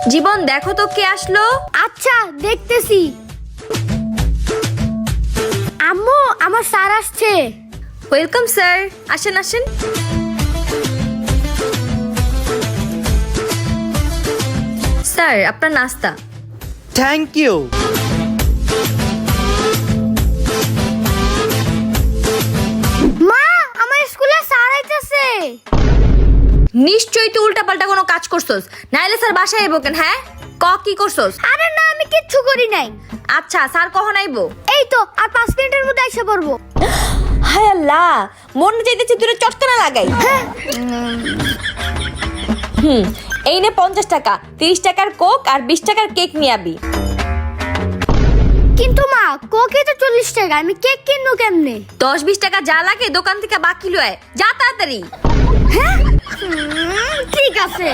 জীবন দেখো তো কে আসলো। আচ্ছা দেখতেছি। আম্মু আমার স্যার আসছে। ওয়েলকাম স্যার, আসেন আসেন। স্যার আপনার নাস্তা। Thank you. মা আমার স্কুলে স্যার আইতাছে। নিশ্চয়ই তুই উল্টাপাল্টা কোনো কাজ করছস, নাইলে স্যার বাসায় আইবো কেন? হ্যাঁ কি করছস? আরে না আমি কিচ্ছু করি নাই। আচ্ছা স্যার কখন আইবো? এই তো আর 5 মিনিটের মধ্যে এসে পড়বো। হায় আল্লাহ, মন চাইতেছে তুই চটকানা লাগাই। এই নে 50 টাকা, 30 টাকার কোক আর 20 টাকার কেক নিয়ে আবি। কিন্তু মা কোকে তো 40 টাকা, আমি কেক কিনবো কেমনে? 10-20 টাকা যা লাগে দোকান থেকে বাকি লয়, যা তাড়াতাড়ি। ঠিক আছে।